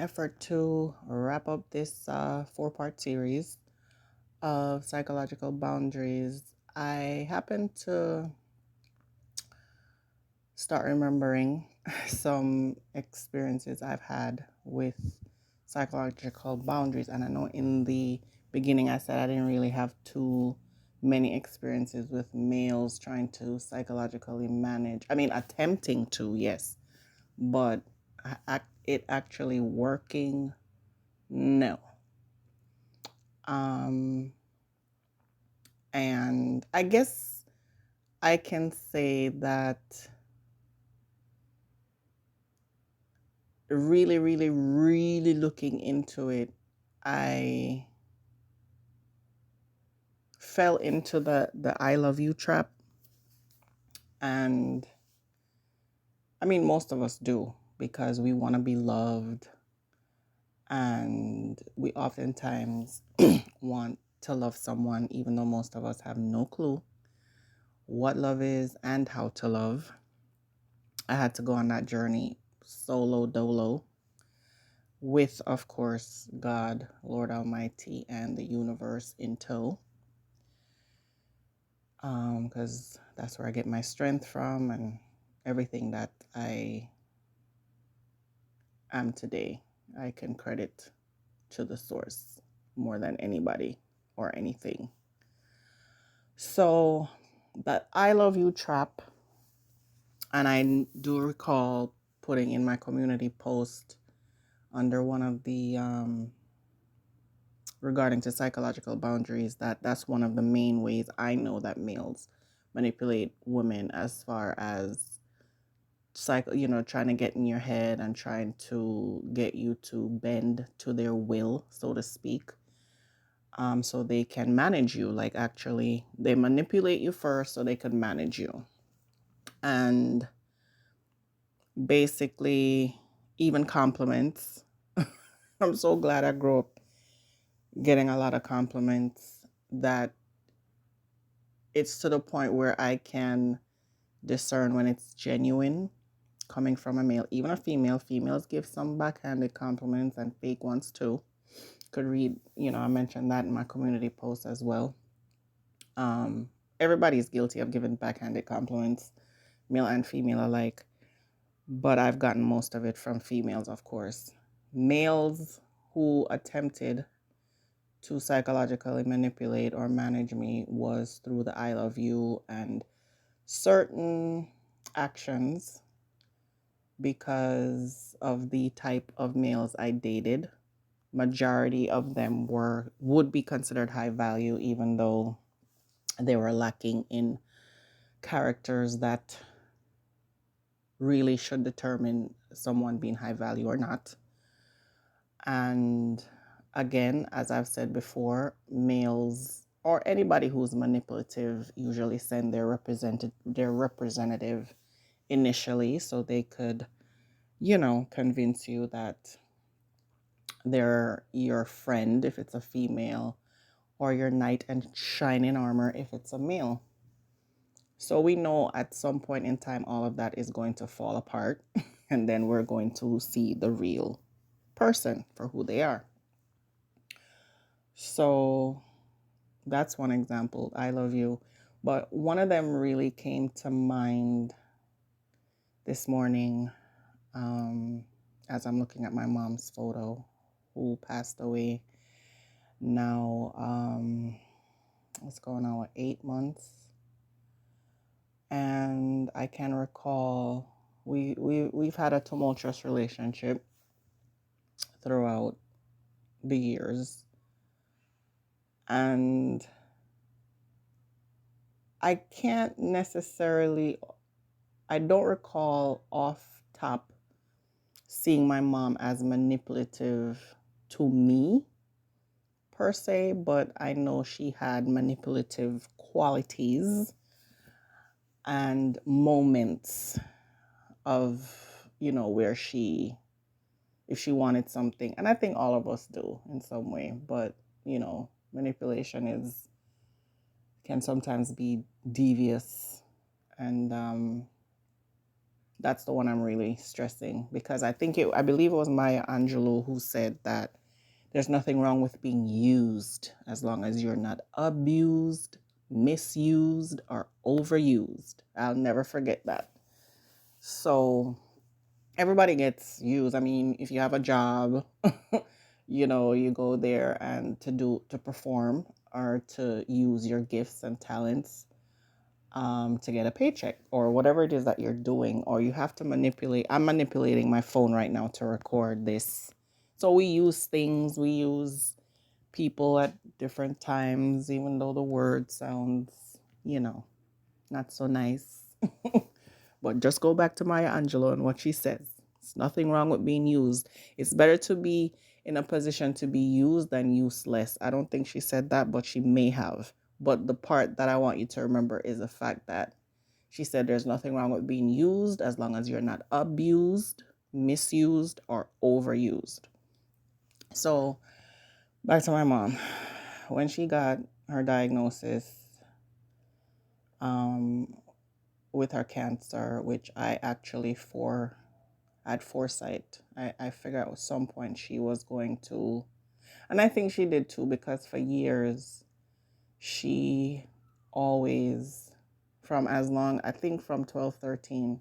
effort to wrap up this four-part series of psychological boundaries, I happened to start remembering some experiences I've had with psychological boundaries. And I know in the beginning I said I didn't really have too many experiences with males trying to psychologically manage. I mean, attempting to, yes, but it actually working, no. Um, and I guess I can say that really, really, really looking into it, I fell into the I love you trap. And I mean, most of us do because we want to be loved. And we oftentimes want to love someone, even though most of us have no clue what love is and how to love. I had to go on that journey solo dolo with, of course, God, Lord Almighty, and the universe in tow. Because that's where I get my strength from and everything that I am today. I can credit to the source more than anybody or anything. So, that I love you trap, and I do recall putting in my community post under one of the regarding to psychological boundaries that that's one of the main ways I know that males manipulate women as far as trying to get in your head and trying to get you to bend to their will, so to speak, so they can manage you. Like, actually, they manipulate you first so they can manage you. And basically, even compliments. I'm so glad I grew up getting a lot of compliments that it's to the point where I can discern when it's genuine coming from a male, even a female. Females give some backhanded compliments and fake ones too. Could read, I mentioned that in my community post as well. Everybody's guilty of giving backhanded compliments, male and female alike, but I've gotten most of it from females, of course. Males who attempted to psychologically manipulate or manage me was through the I love you and certain actions because of the type of males I dated. Majority of them would be considered high value, even though they were lacking in characters that really should determine someone being high value or not. And again, as I've said before, males or anybody who's manipulative usually send their representative initially so they could, convince you that they're your friend if it's a female, or your knight and shining armor if it's a male. So we know at some point in time all of that is going to fall apart and then we're going to see the real person for who they are. So that's one example. I love you. But one of them really came to mind this morning as I'm looking at my mom's photo, who passed away now. What's going on with 8 months? And I can recall we've had a tumultuous relationship throughout the years. And I don't recall off top seeing my mom as manipulative to me per se, but I know she had manipulative qualities and moments of, where if she wanted something, and I think all of us do in some way, but, manipulation can sometimes be devious and That's the one I'm really stressing, because I believe it was Maya Angelou who said that there's nothing wrong with being used as long as you're not abused, misused, or overused. I'll never forget that. So everybody gets used. I mean, if you have a job, you go there and to perform or to use your gifts and talents to get a paycheck or whatever it is that you're doing, or you have to manipulate. I'm manipulating my phone right now to record this. So we use things, we use people at different times, even though the word sounds, not so nice. But just go back to Maya Angelou and what she says. It's nothing wrong with being used. It's better to be in a position to be used than useless. I don't think she said that, but she may have. But the part that I want you to remember is the fact that she said there's nothing wrong with being used as long as you're not abused, misused, or overused. So back to my mom. When she got her diagnosis um, with her cancer, which I actually had foresight. I figured at some point she was going to, and I think she did too, because for years she always, I think from 12, 13,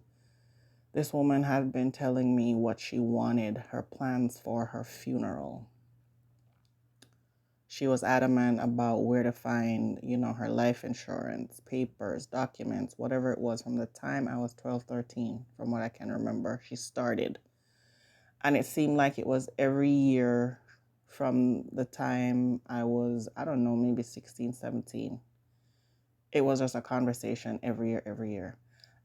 this woman had been telling me what she wanted, her plans for her funeral. She was adamant about where to find, her life insurance, papers, documents, whatever it was, from the time I was 12, 13, from what I can remember. She started. And it seemed like it was every year from the time I was, I don't know, maybe 16, 17. It was just a conversation every year, every year.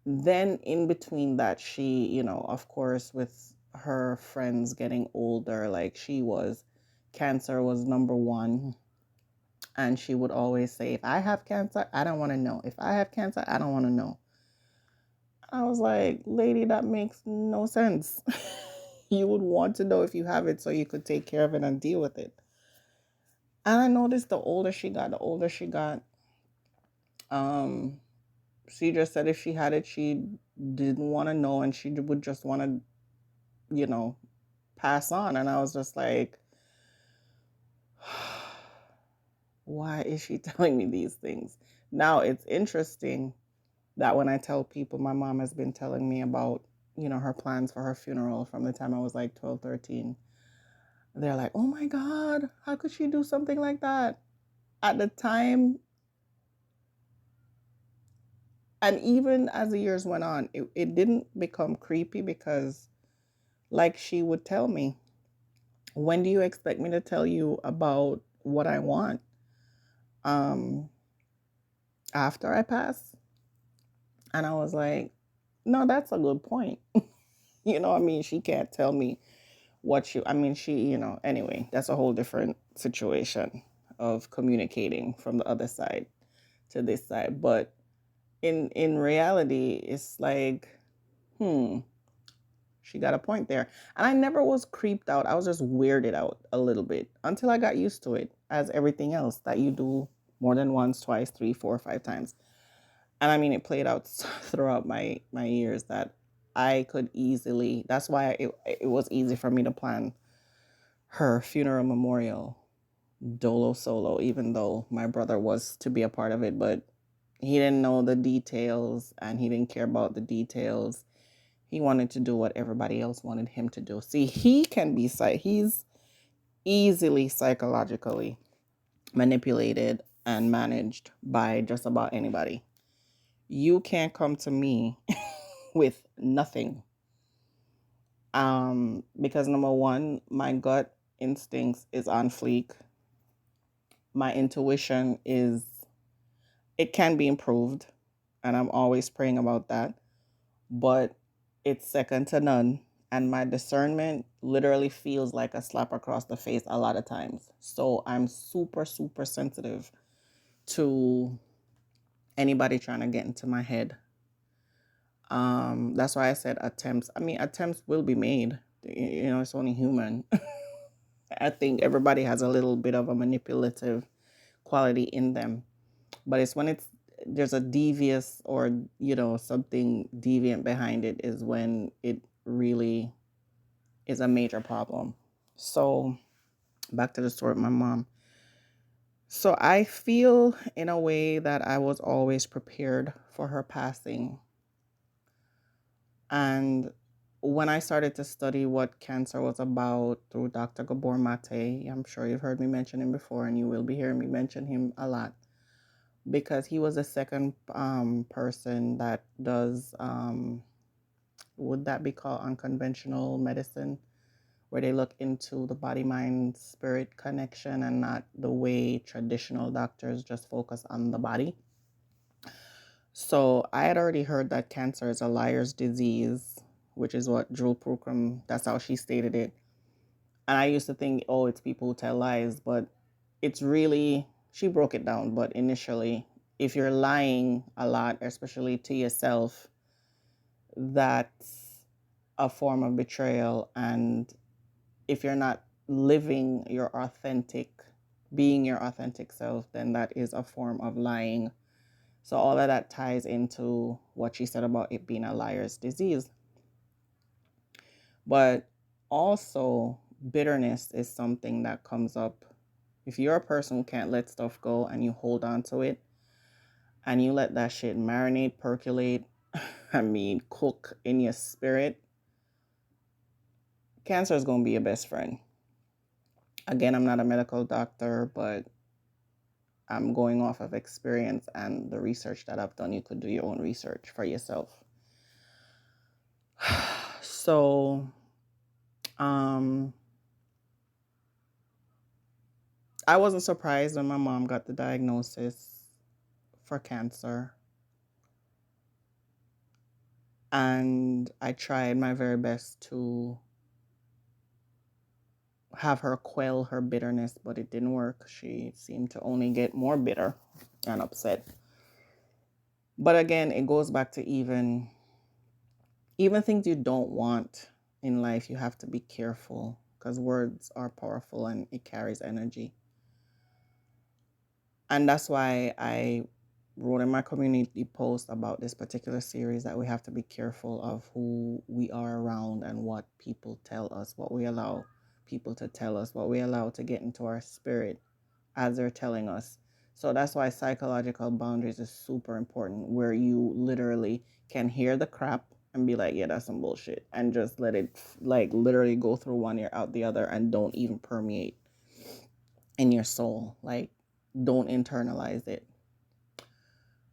Then in between that, she, of course, with her friends getting older, like cancer was number one. And she would always say, if I have cancer, I don't want to know. If I have cancer, I don't want to know. I was like, lady, that makes no sense. You would want to know if you have it so you could take care of it and deal with it. And I noticed the older she got, um, she just said if she had it, she didn't want to know and she would just want to, pass on. And I was just like, why is she telling me these things? Now it's interesting that when I tell people my mom has been telling me about, her plans for her funeral from the time I was like 12, 13, they're like, oh my God, how could she do something like that? At the time, and even as the years went on, it didn't become creepy because, like she would tell me, when do you expect me to tell you about what I want? Um, After I pass? And I was like, no, that's a good point. I mean, she can't tell me anyway, that's a whole different situation of communicating from the other side to this side. But in reality, it's like, she got a point there. And I never was creeped out. I was just weirded out a little bit until I got used to it, as everything else that you do more than once, twice, three, four, 5 times. And I mean, it played out throughout my years that I could easily. That's why it was easy for me to plan her funeral memorial dolo solo, even though my brother was to be a part of it, but he didn't know the details and he didn't care about the details. He wanted to do what everybody else wanted him to do. See, he's easily psychologically manipulated and managed by just about anybody. You can't come to me with nothing. Because number one, my gut instincts is on fleek. My intuition it can be improved, and I'm always praying about that, but it's second to none. And my discernment literally feels like a slap across the face a lot of times. So I'm super, super sensitive to anybody trying to get into my head. That's why I said attempts. I mean, attempts will be made. It's only human. I think everybody has a little bit of a manipulative quality in them. But it's when it's there's a devious or, something deviant behind it is when it really is a major problem. So back to the story of my mom. So I feel in a way that I was always prepared for her passing. And when I started to study what cancer was about through Dr. Gabor Mate, I'm sure you've heard me mention him before, and you will be hearing me mention him a lot because he was the second person that does, would that be called unconventional medicine, where they look into the body, mind, spirit connection and not the way traditional doctors just focus on the body. So I had already heard that cancer is a liar's disease, which is what Drew Purkram, that's how she stated it. And I used to think, oh, it's people who tell lies, but it's really, she broke it down. But initially, if you're lying a lot, especially to yourself, that's a form of betrayal. And if you're not living your authentic, being your authentic self, then that is a form of lying. So all of that ties into what she said about it being a liar's disease. But also, bitterness is something that comes up. If you're a person who can't let stuff go and you hold on to it and you let that shit marinate, percolate, cook in your spirit, cancer is going to be your best friend. Again, I'm not a medical doctor, but I'm going off of experience and the research that I've done. You could do your own research for yourself. So, I wasn't surprised when my mom got the diagnosis for cancer. And I tried my very best to have her quell her bitterness, but it didn't work. She seemed to only get more bitter and upset. But again, it goes back to even things you don't want in life, you have to be careful because words are powerful and it carries energy. And that's why I wrote in my community post about this particular series that we have to be careful of who we are around and what people tell us, what we allow people to tell us, what we allow to get into our spirit as they're telling us. So that's why psychological boundaries is super important, where you literally can hear the crap and be like, yeah, that's some bullshit, and just let it like literally go through one ear out the other and don't even permeate in your soul. Like, don't internalize it.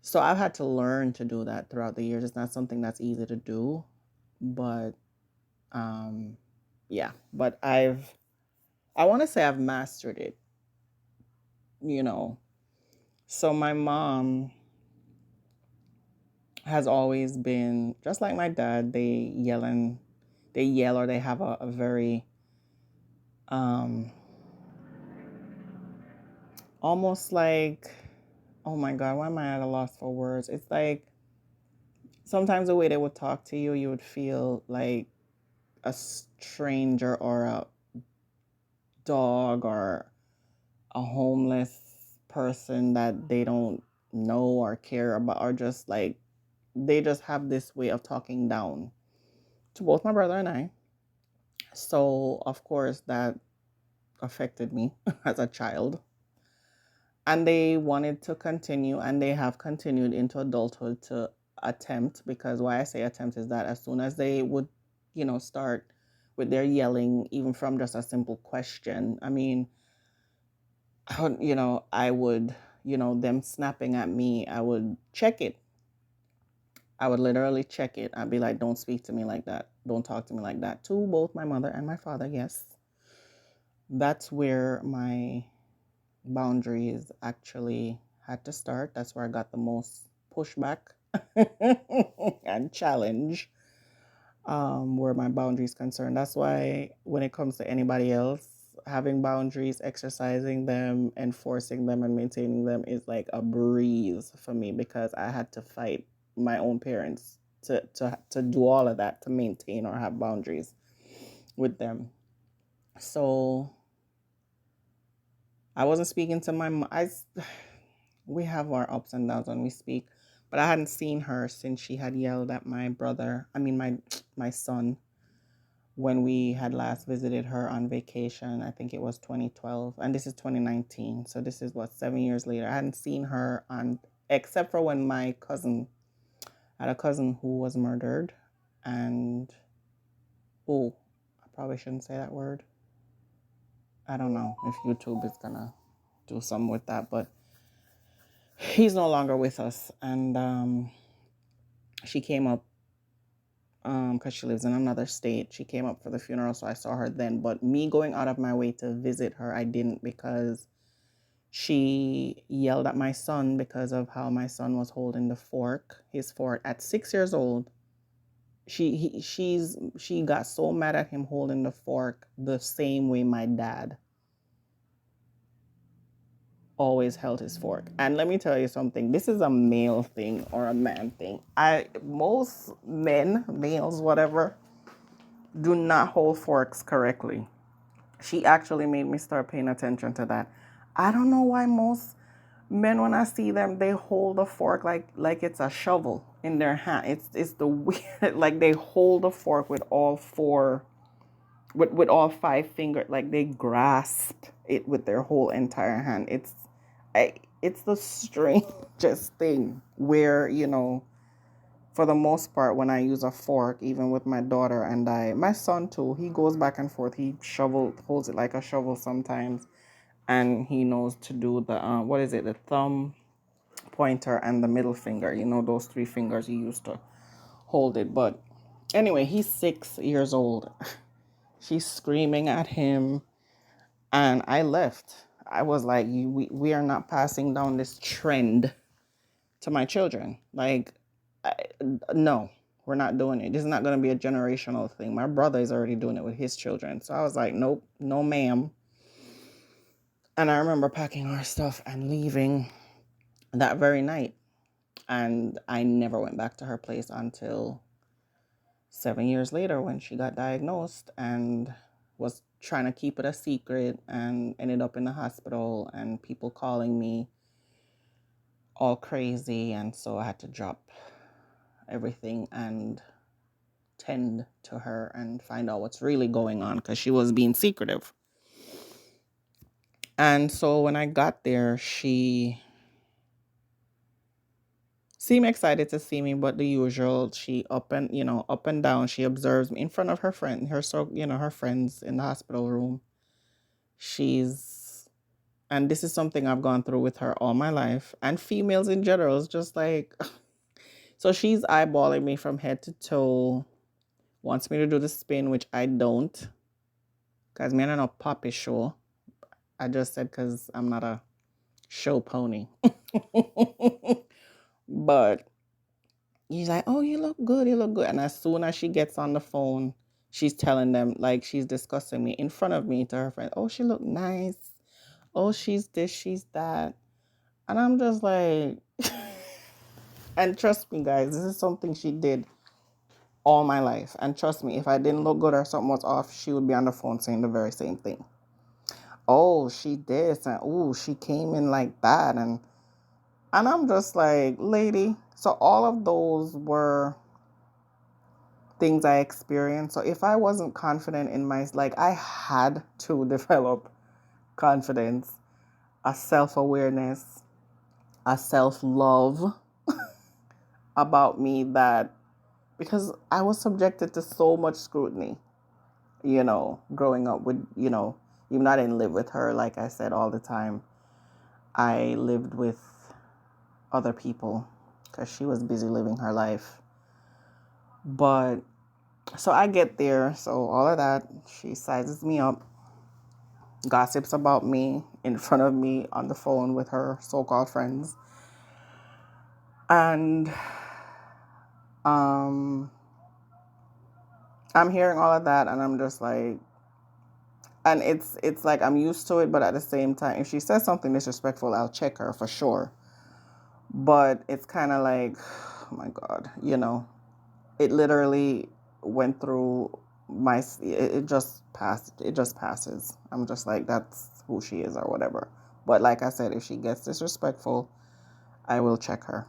So I've had to learn to do that throughout the years. It's not something that's easy to do, but yeah, but I want to say I've mastered it, you know. So my mom has always been just like my dad. They yell or they have a very almost like, oh my god, why am I at a loss for words? It's like sometimes the way they would talk to you, you would feel like a stranger or a dog or a homeless person that they don't know or care about, or just like they just have this way of talking down to both my brother and I. So of course that affected me as a child. And they wanted to continue, and they have continued into adulthood to attempt, because why I say attempt is that as soon as they would, start with their yelling, even from just a simple question, I would, them snapping at me, I would check it. I would literally check it. I'd be like, don't speak to me like that. Don't talk to me like that. To both my mother and my father, yes. That's where my boundaries actually had to start. That's where I got the most pushback and challenge, where my boundaries concerned. That's why when it comes to anybody else, having boundaries, exercising them, enforcing them, and maintaining them is like a breeze for me, because I had to fight my own parents to do all of that, to maintain or have boundaries with them. So I wasn't speaking to my mom. we have our ups and downs when we speak. But I hadn't seen her since she had yelled at my brother, I mean my son, when we had last visited her on vacation. I think it was 2012, and this is 2019. So this is what, 7 years later. I hadn't seen her on, except for when my cousin I had a cousin who was murdered, and oh, I probably shouldn't say that word. I don't know if YouTube is gonna do something with that, but he's no longer with us, and she came up because she lives in another state. She came up for the funeral, so I saw her then. But me going out of my way to visit her, I didn't, because she yelled at my son because of how my son was holding his fork at 6 years old. She got so mad at him holding the fork the same way my dad always held his fork. And let me tell you something. This is a male thing or a man thing. Most males, whatever, do not hold forks correctly. She actually made me start paying attention to that. I don't know why most men, when I see them, they hold a fork like it's a shovel in their hand. It's the weird, like they hold a fork with all four, with all five fingers, like they grasp it with their whole entire hand. It's the strangest thing where, for the most part, when I use a fork, even with my daughter and my son too, he goes back and forth. He holds it like a shovel sometimes, and he knows to do the what is it? The thumb, pointer, and the middle finger. Those three fingers he used to hold it. But anyway, he's 6 years old. She's screaming at him, and I left. I was like, we are not passing down this trend to my children. Like, no, we're not doing it. This is not going to be a generational thing. My brother is already doing it with his children. So I was like, nope, no ma'am. And I remember packing our stuff and leaving that very night. And I never went back to her place until 7 years later, when she got diagnosed and was trying to keep it a secret and ended up in the hospital, and people calling me all crazy. And so I had to drop everything and tend to her and find out what's really going on, because she was being secretive. And so when I got there, she seemed excited to see me, but the usual, she up and down, she observes me in front of her friend, her friends in the hospital room. And this is something I've gone through with her all my life, and females in general. It's just like, so she's eyeballing me from head to toe, wants me to do the spin, which I don't, because me, I'm not a poppy show. I just said because I'm not a show pony. But he's like, oh, you look good, you look good. And as soon as she gets on the phone, she's telling them, like, she's discussing me in front of me to her friend. Oh, she look nice. Oh, she's this, she's that. And I'm just like, and trust me, guys, this is something she did all my life. And trust me, if I didn't look good or something was off, she would be on the phone saying the very same thing. Oh, she this, and oh, she came in like that. And I'm just like, lady. So all of those were things I experienced. So if I wasn't confident in like, I had to develop confidence, a self-awareness, a self-love about me, that because I was subjected to so much scrutiny, growing up with, even though I didn't live with her, like I said, all the time. I lived with other people because she was busy living her life. But so I get there, so all of that, she sizes me up, gossips about me in front of me on the phone with her so-called friends. And I'm hearing all of that, and I'm just like, and it's like I'm used to it, but at the same time, if she says something disrespectful, I'll check her for sure. But it's kind of like, oh my God, it literally went through it just passed. It just passes. I'm just like, that's who she is or whatever. But like I said, if she gets disrespectful, I will check her.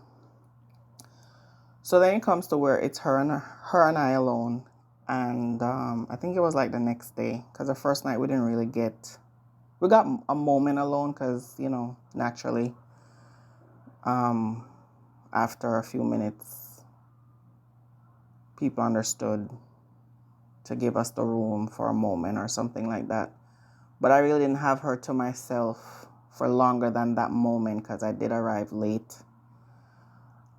So then it comes to where it's her and I alone. And I think it was like the next day, because the first night we got a moment alone, because, naturally, um, after a few minutes, people understood to give us the room for a moment or something like that. But I really didn't have her to myself for longer than that moment, because I did arrive late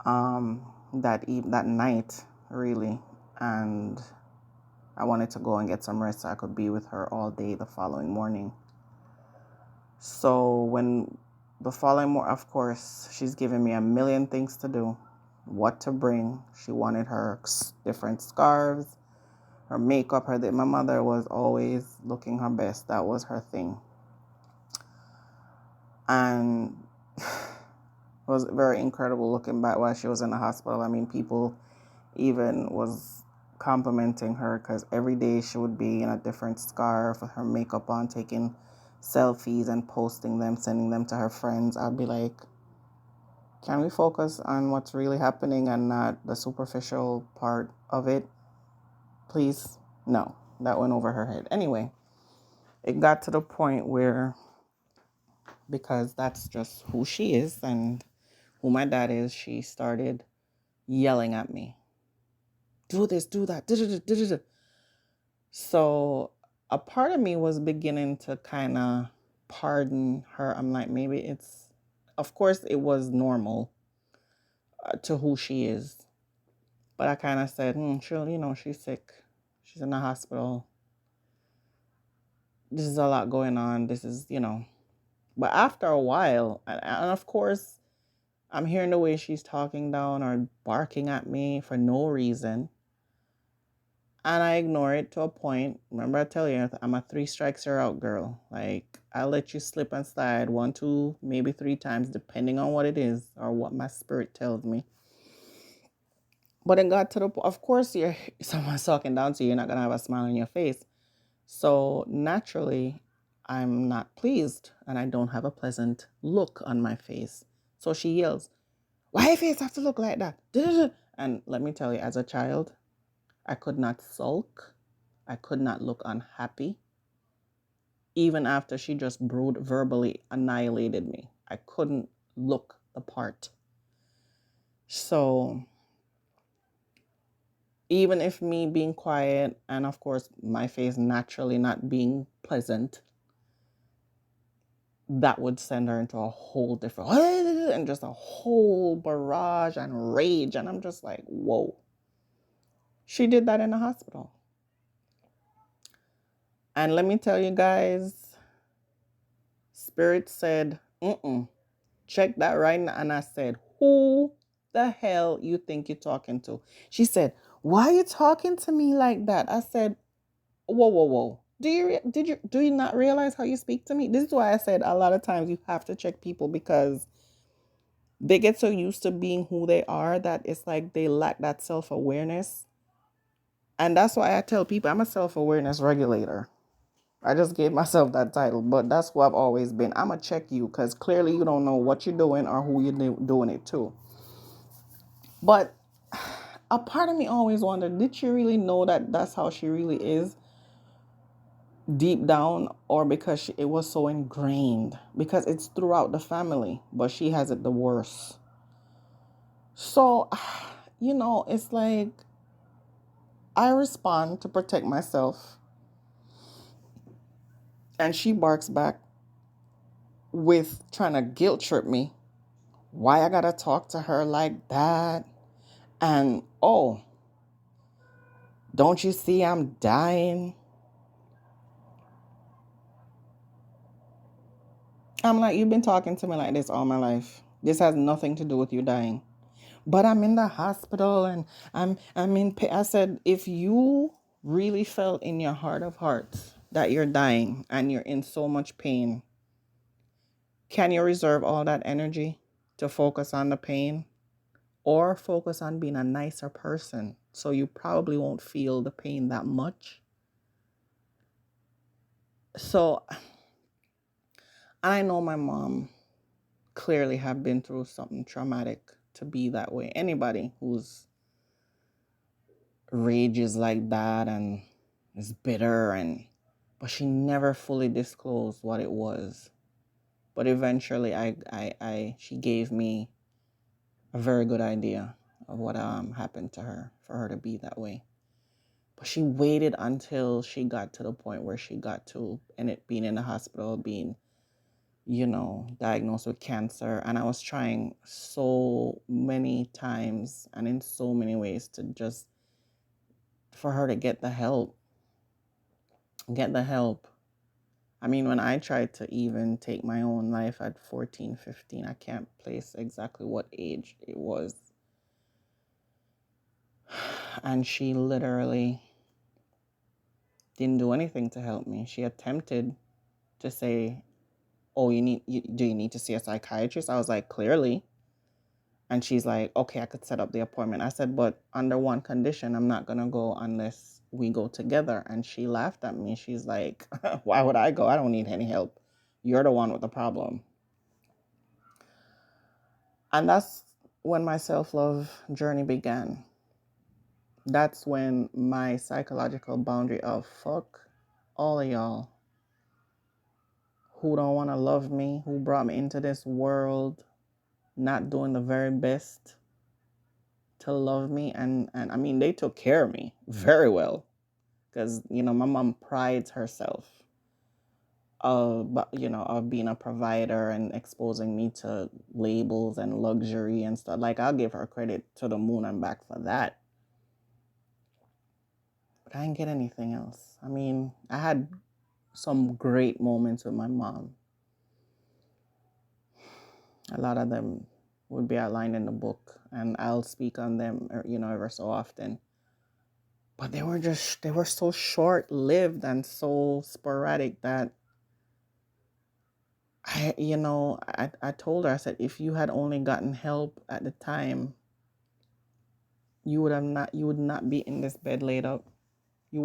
that night, really. And I wanted to go and get some rest so I could be with her all day the following morning. So when the following morning, of course, she's giving me a million things to do, what to bring. She wanted her different scarves, her makeup, my mother was always looking her best. That was her thing. And it was very incredible looking back while she was in the hospital. I mean, people even was complimenting her, because every day she would be in a different scarf with her makeup on, taking selfies and posting them, sending them to her friends. I'd be like, can we focus on what's really happening and not the superficial part of it, please? No, that went over her head. Anyway, it got to the point where, because that's just who she is and who my dad is, she started yelling at me. Do this, do that. So a part of me was beginning to kind of pardon her. I'm like, maybe of course, it was normal to who she is. But I kind of said, she's sick. She's in the hospital. This is a lot going on. This is. But after a while, and of course, I'm hearing the way she's talking down or barking at me for no reason. And I ignore it to a point. Remember, I tell you, I'm a 3 strikes you're out girl. Like, I'll let you slip and slide 1, 2, maybe 3 times, depending on what it is or what my spirit tells me. But it got to the point, of course, someone's talking down to you, you're not going to have a smile on your face. So naturally, I'm not pleased and I don't have a pleasant look on my face. So she yells, why your face have to look like that? And let me tell you, as a child, I could not sulk. I could not look unhappy. Even after she just verbally annihilated me, I couldn't look the part. So even if me being quiet and of course my face naturally not being pleasant, that would send her into a whole different and just a whole barrage and rage. And I'm just like, whoa. She did that in the hospital. And let me tell you guys, Spirit said, check that right now. And I said, who the hell you think you're talking to? She said, why are you talking to me like that? I said, whoa. Do you not realize how you speak to me? This is why I said a lot of times you have to check people, because they get so used to being who they are that it's like they lack that self-awareness. And that's why I tell people I'm a self-awareness regulator. I just gave myself that title, but that's who I've always been. I'm going to check you because clearly you don't know what you're doing or who you're doing it to. But a part of me always wondered, did she really know that that's how she really is deep down, or because it was so ingrained? Because it's throughout the family, but she has it the worst. So, it's like I respond to protect myself, and she barks back with trying to guilt trip me. Why I gotta talk to her like that? And don't you see I'm dying? I'm like, you've been talking to me like this all my life. This has nothing to do with you dying. But I'm in the hospital and I'm in pain. I said, if you really felt in your heart of hearts that you're dying and you're in so much pain, can you reserve all that energy to focus on the pain, or focus on being a nicer person so you probably won't feel the pain that much? So I know my mom clearly have been through something traumatic to be that way. Anybody whose rage is like that and is bitter, and but she never fully disclosed what it was. But eventually she gave me a very good idea of what happened to her for her to be that way. But she waited until she got to the point where she got to, and it being in the hospital, being, diagnosed with cancer. And I was trying so many times and in so many ways to just, for her to get the help. Get the help. I mean, when I tried to even take my own life at 14, 15, I can't place exactly what age it was. And she literally didn't do anything to help me. She attempted to say, "Oh, do you need to see a psychiatrist?" I was like, "Clearly." And she's like, "Okay, I could set up the appointment." I said, "But under one condition, I'm not going to go unless we go together." And she laughed at me. She's like, "Why would I go? I don't need any help. You're the one with the problem." And that's when my self-love journey began. That's when my psychological boundary of fuck all of y'all who don't want to love me, who brought me into this world, not doing the very best to love me. And I mean, they took care of me very well because, my mom prides herself of being a provider and exposing me to labels and luxury and stuff. Like, I'll give her credit to the moon and back for that. But I didn't get anything else. I mean, I had some great moments with my mom. A lot of them would be outlined in the book, and I'll speak on them, ever so often. But they were so short-lived and so sporadic that I told her, I said, if you had only gotten help at the time, you would not be in this bed laid up. You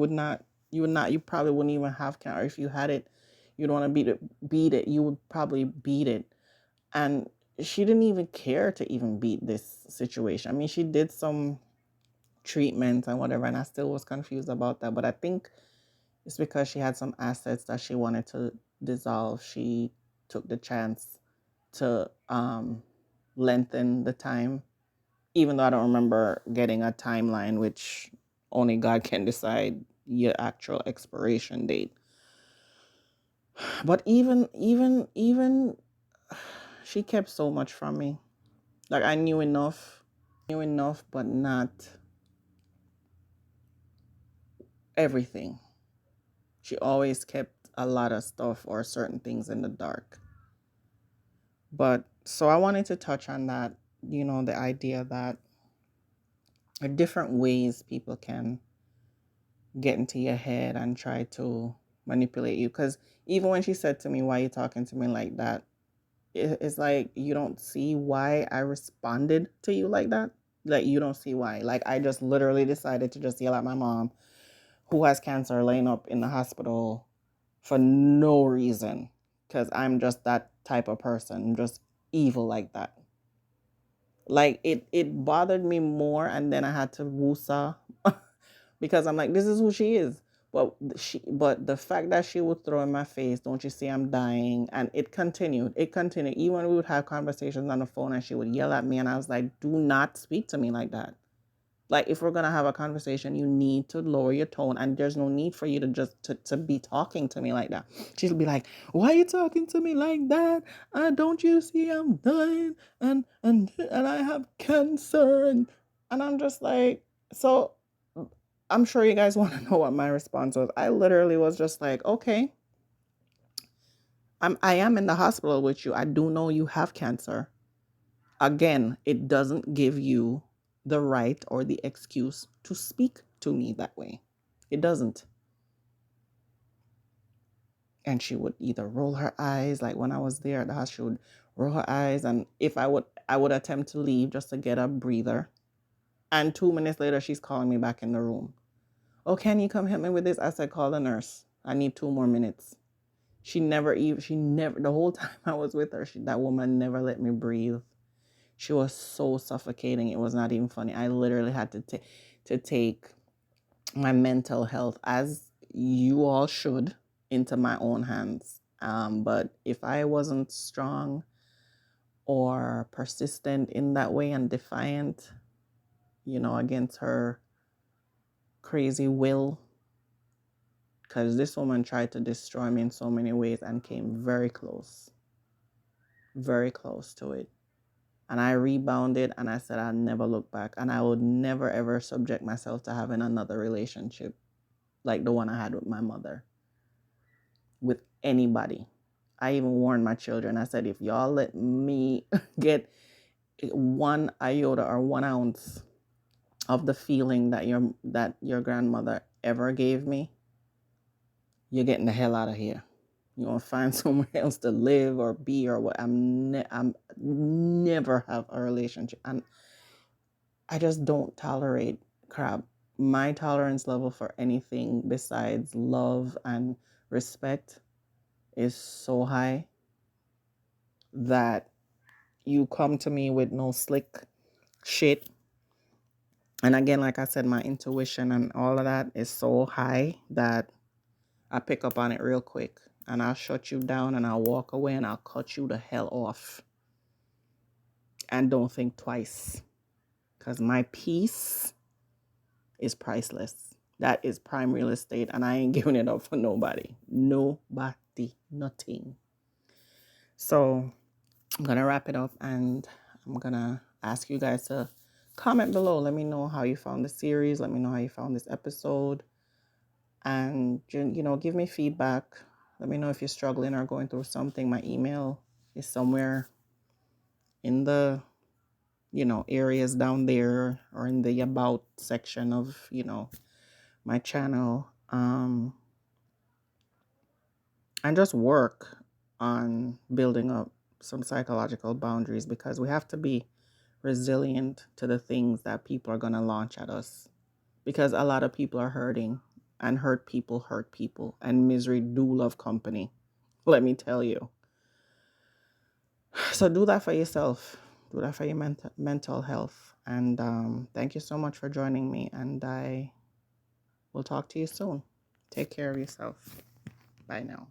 probably wouldn't even have cancer. If you had it, you'd want to beat it. You would probably beat it. And she didn't even care to even beat this situation. I mean, she did some treatments and whatever, and I still was confused about that. But I think it's because she had some assets that she wanted to dissolve. She took the chance to lengthen the time, even though I don't remember getting a timeline, which only God can decide your actual expiration date. But even she kept so much from me. Like, I knew enough, but not everything. She always kept a lot of stuff or certain things in the dark. But so I wanted to touch on that, the idea that there are different ways people can get into your head and try to manipulate you. Because even when she said to me, "Why are you talking to me like that?" It's like, you don't see why I responded to you like that. Like, you don't see why. Like, I just literally decided to just yell at my mom, who has cancer, laying up in the hospital for no reason, because I'm just that type of person. I'm just evil like that. Like, it bothered me more, and then I had to woosah because I'm like, this is who she is. But the fact that she would throw in my face, "Don't you see I'm dying?" And it continued. Even when we would have conversations on the phone, and she would yell at me, and I was like, "Do not speak to me like that. Like, if we're gonna have a conversation, you need to lower your tone, and there's no need for you to just to be talking to me like that." She'll be like, "Why are you talking to me like that? Don't you see I'm dying, and I have cancer?" And I'm just like, so I'm sure you guys want to know what my response was. I literally was just like, "Okay, I am in the hospital with you. I do know you have cancer. Again, it doesn't give you the right or the excuse to speak to me that way. It doesn't." And she would either roll her eyes, like when I was there at the house, she would roll her eyes, and if I would attempt to leave just to get a breather. And 2 minutes later, she's calling me back in the room. "Oh, can you come help me with this?" I said, "Call the nurse. I need 2 more minutes." The whole time I was with her, that woman never let me breathe. She was so suffocating. It was not even funny. I literally had to take my mental health, as you all should, into my own hands. But if I wasn't strong or persistent in that way and defiant, against her crazy will, because this woman tried to destroy me in so many ways and came very close to it. And I rebounded and I said I'd never look back. And I would never ever subject myself to having another relationship like the one I had with my mother, with anybody. I even warned my children. I said, if y'all let me get 1 iota or 1 ounce of the feeling that your grandmother ever gave me, you're getting the hell out of here. You want to find somewhere else to live or be or what. I'm never have a relationship. And I just don't tolerate crap. My tolerance level for anything besides love and respect is so high that you come to me with no slick shit. And again, like I said, my intuition and all of that is so high that I pick up on it real quick. And I'll shut you down and I'll walk away and I'll cut you the hell off. And don't think twice. Because my peace is priceless. That is prime real estate. And I ain't giving it up for nobody. Nobody. Nothing. So I'm going to wrap it up and I'm going to ask you guys to comment below. Let me know how you found the series. Let me know how you found this episode. And, give me feedback. Let me know if you're struggling or going through something. My email is somewhere in the, areas down there or in the about section of, my channel. And just work on building up some psychological boundaries, because we have to be resilient to the things that people are going to launch at us, because a lot of people are hurting, and hurt people, and misery do love company, let me tell you. So do that for yourself. Do that for your mental health. And thank you so much for joining me, and I will talk to you soon. Take care of yourself. Bye now.